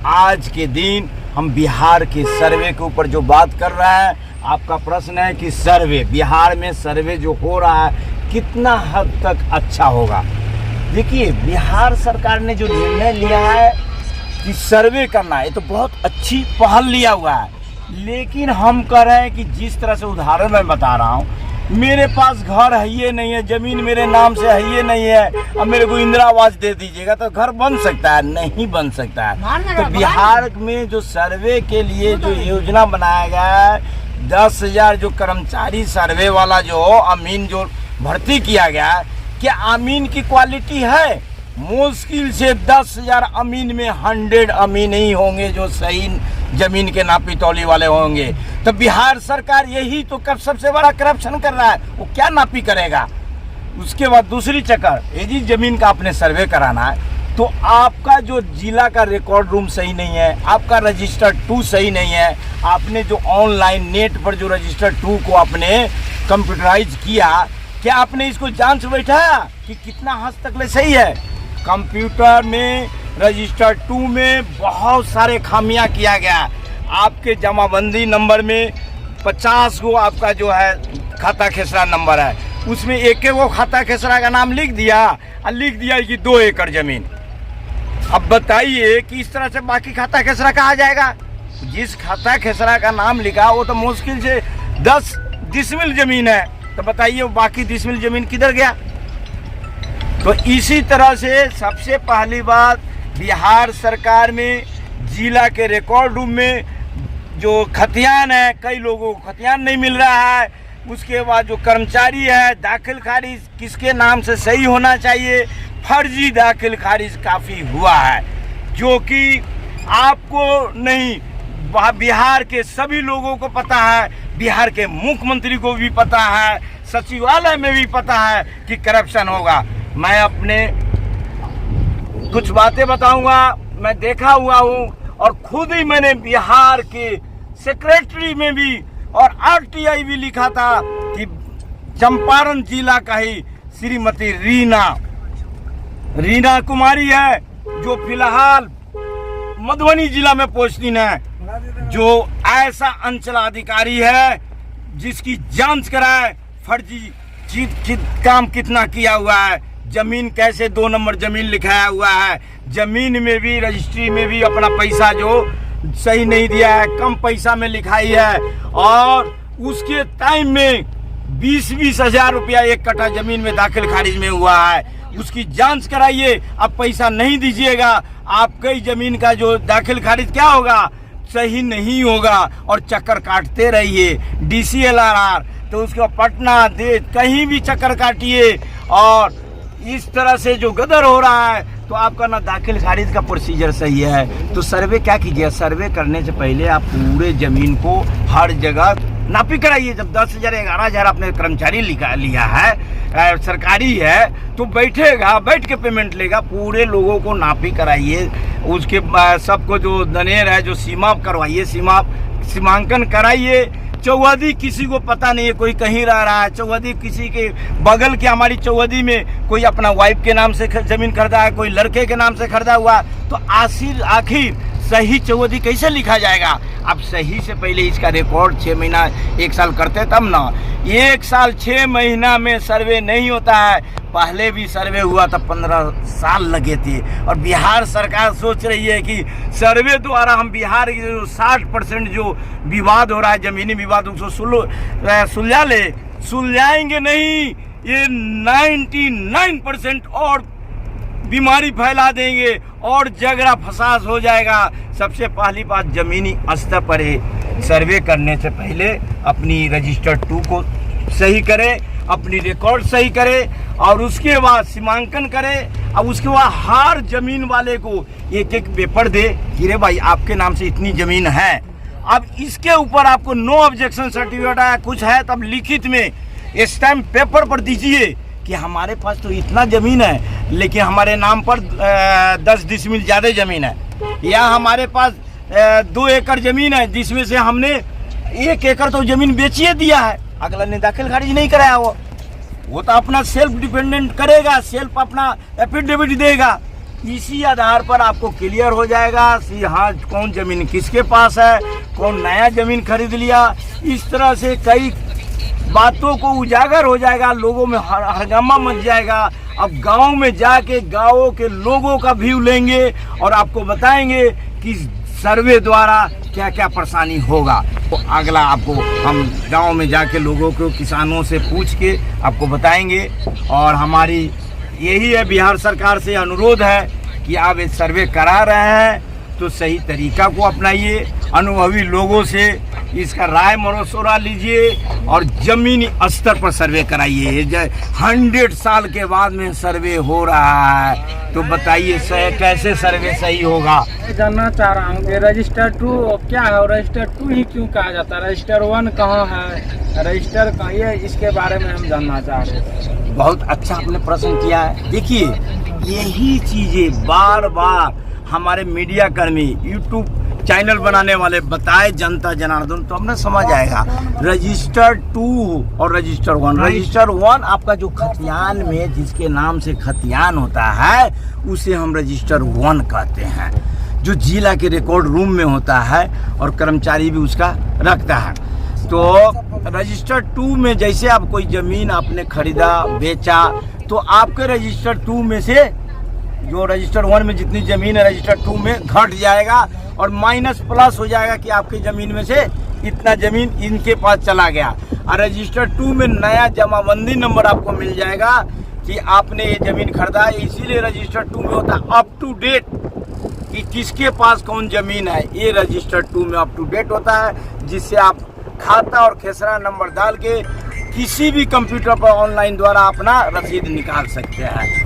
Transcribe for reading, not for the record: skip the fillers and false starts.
आज के दिन हम बिहार के सर्वे के ऊपर जो बात कर रहे हैं, आपका प्रश्न है कि सर्वे, बिहार में सर्वे जो हो रहा है कितना हद तक अच्छा होगा। देखिए, बिहार सरकार ने जो निर्णय लिया है कि सर्वे करना है, तो बहुत अच्छी पहल लिया हुआ है। लेकिन हम कह रहे हैं कि जिस तरह से उदाहरण मैं बता रहा हूँ, मेरे पास घर है ये नहीं है, ज़मीन मेरे नाम से है ये नहीं है, अब मेरे को इंदिरा आवास दे दीजिएगा तो घर बन सकता है? नहीं बन सकता है। तो बिहार में जो सर्वे के लिए जो योजना बनाया गया है, 10,000 जो कर्मचारी सर्वे वाला जो अमीन जो भर्ती किया गया है, क्या अमीन की क्वालिटी है? मुश्किल से 10,000 अमीन में 100 अमीन ही होंगे जो सही जमीन के नापी तौली वाले होंगे। तो बिहार सरकार यही तो कब सबसे बड़ा करप्शन कर रहा है, वो क्या नापी करेगा? उसके बाद दूसरी चक्कर, ये जी जमीन का आपने सर्वे कराना है, तो आपका जो जिला का रिकॉर्ड रूम सही नहीं है, आपका रजिस्टर 2 सही नहीं है, आपने जो ऑनलाइन नेट पर जो रजिस्टर 2 को आपने कंप्यूटराइज किया, क्या आपने इसको जांच बैठाया कि कितना हद तक ले सही है? कंप्यूटर में रजिस्टर 2 में बहुत सारे खामियां किया गया। आपके जमाबंदी नंबर में 50 गो आपका जो है खाता खेसरा नंबर है, उसमें एक वो खाता खेसरा का नाम लिख दिया और लिख दिया कि 2 एकड़ जमीन। अब बताइए कि इस तरह से बाकी खाता खेसरा कहाँ जाएगा? जिस खाता खेसरा का नाम लिखा वो तो मुश्किल से 10 डिसमिल जमीन है, तो बताइए वो बाकी डिसमिल जमीन किधर गया? तो इसी तरह से सबसे पहली बात, बिहार सरकार में जिला के रिकॉर्ड रूम में जो खतियान है, कई लोगों को खतियान नहीं मिल रहा है। उसके बाद जो कर्मचारी है, दाखिल खारिज किसके नाम से सही होना चाहिए, फर्जी दाखिल खारिज काफ़ी हुआ है, जो कि आपको नहीं, बिहार के सभी लोगों को पता है, बिहार के मुख्यमंत्री को भी पता है, सचिवालय में भी पता है कि करप्शन होगा। मैं अपने कुछ बातें बताऊंगा, मैं देखा हुआ हूँ और खुद ही मैंने बिहार के सेक्रेटरी में भी और आरटीआई भी लिखा था कि चंपारण जिला का ही श्रीमती रीना कुमारी है, जो फिलहाल मधुबनी जिला में पोस्टिंग है, जो ऐसा अंचलाधिकारी है जिसकी जांच कराए फर्जी काम कितना किया हुआ है, जमीन कैसे 2 नंबर जमीन लिखाया हुआ है, जमीन में भी रजिस्ट्री में भी अपना पैसा जो सही नहीं दिया है, कम पैसा में लिखाई है, और उसके टाइम में 20-20 हजार रुपया 1 कट्ठा जमीन में दाखिल खारिज में हुआ है। उसकी जांच कराइए। अब पैसा नहीं दीजिएगा, आपकी जमीन का जो दाखिल खारिज क्या होगा, सही नहीं होगा, और चक्कर काटते रहिए। DCLRR तो उसको पटना दे कहीं भी चक्कर काटिए, और इस तरह से जो गदर हो रहा है तो आपका ना दाखिल खारिज का प्रोसीजर सही है। तो सर्वे क्या कीजिए, सर्वे करने से पहले आप पूरे ज़मीन को हर जगह नापी कराइए। जब 10,000 11,000 आपने कर्मचारी लिया है, सरकारी है, तो बैठ के पेमेंट लेगा, पूरे लोगों को नापी कराइए। उसके सबको जो दनेर है जो सीमाप करवाइए, सीमांकन कराइए। चौहदी किसी को पता नहीं है, कोई कहीं रह रहा है, चौहदी किसी के बगल के, हमारी चौहदी में कोई अपना वाइफ के नाम से जमीन खरीदा है, कोई लड़के के नाम से खरीदा हुआ, तो आखिर सही चौहदी कैसे लिखा जाएगा? अब सही से पहले इसका रिकॉर्ड 6 महीना 1 साल करते तब ना। 1 साल 6 महीना में सर्वे नहीं होता है। पहले भी सर्वे हुआ था 15 साल लगे थे, और बिहार सरकार सोच रही है कि सर्वे द्वारा हम बिहार के जो 60% जो विवाद हो रहा है, जमीनी विवाद, उसको सुलझाएंगे नहीं, ये 99% और बीमारी फैला देंगे और झगड़ा फसाद हो जाएगा। सबसे पहली बात, जमीनी स्तर पर सर्वे करने से पहले अपनी रजिस्टर 2 को सही करें, अपनी रिकॉर्ड सही करें, और उसके बाद सीमांकन करें। अब उसके बाद हर जमीन वाले को एक पेपर दे कि रे भाई आपके नाम से इतनी जमीन है। अब इसके ऊपर आपको नो ऑब्जेक्शन सर्टिफिकेट है, कुछ है तब लिखित में स्टैम्प पेपर पर दीजिए कि हमारे पास तो इतना ज़मीन है, लेकिन हमारे नाम पर 10 डिसमिल ज़्यादा ज़मीन है, या हमारे पास 2 एकड़ ज़मीन है जिसमें से हमने 1 एकड़ तो ज़मीन बेचिए दिया है, अगला ने दाखिल खारिज नहीं कराया। वो तो अपना सेल्फ डिपेंडेंट करेगा, सेल्फ अपना एफिडेविट देगा। इसी आधार पर आपको क्लियर हो जाएगा कि हाँ कौन ज़मीन किसके पास है, कौन नया ज़मीन खरीद लिया। इस तरह से कई बातों को उजागर हो जाएगा, लोगों में हंगामा मच जाएगा। अब गांव में जाके गांवों के लोगों का व्यू लेंगे और आपको बताएंगे कि सर्वे द्वारा क्या क्या परेशानी होगा। तो अगला आपको हम गांव में जाके लोगों को, किसानों से पूछ के आपको बताएंगे। और हमारी यही है बिहार सरकार से अनुरोध है कि आप ये सर्वे करा रहे हैं तो सही तरीका को अपनाइए, अनुभवी लोगों से इसका राय मशवरा लीजिए और ज़मीनी स्तर पर सर्वे कराइए। 100 साल के बाद में सर्वे हो रहा है तो बताइए कैसे सर्वे सही होगा। जानना चाह रहा हूँ कि रजिस्टर 2 क्या है और रजिस्टर 2 ही क्यों कहा जाता है, रजिस्टर 1 कहाँ है, रजिस्टर कहाँ, ये इसके बारे में हम जानना चाह रहे हैं। बहुत अच्छा आपने प्रश्न किया है। देखिए यही चीज़ें बार बार हमारे मीडिया कर्मी, यूट्यूब चैनल बनाने वाले बताए जनता जनार्दन तो हमने समझ आएगा। रजिस्टर 2 और रजिस्टर 1, रजिस्टर 1 आपका जो खतियान में जिसके नाम से खतियान होता है उसे हम रजिस्टर 1 कहते हैं, जो जिला के रिकॉर्ड रूम में होता है और कर्मचारी भी उसका रखता है। तो रजिस्टर 2 में जैसे आप कोई ज़मीन आपने खरीदा बेचा तो आपके रजिस्टर 2 में से जो रजिस्टर 1 में जितनी ज़मीन है रजिस्टर 2 में घट जाएगा और माइनस प्लस हो जाएगा कि आपकी ज़मीन में से इतना ज़मीन इनके पास चला गया। और रजिस्टर 2 में नया जमाबंदी नंबर आपको मिल जाएगा कि आपने ये ज़मीन खरीदा है। इसीलिए रजिस्टर 2 में होता है अप टू डेट कि किसके पास कौन ज़मीन है, ये रजिस्टर 2 में अप टू डेट होता है, जिससे आप खाता और खेसरा नंबर डाल के किसी भी कंप्यूटर पर ऑनलाइन द्वारा अपना रसीद निकाल सकते हैं।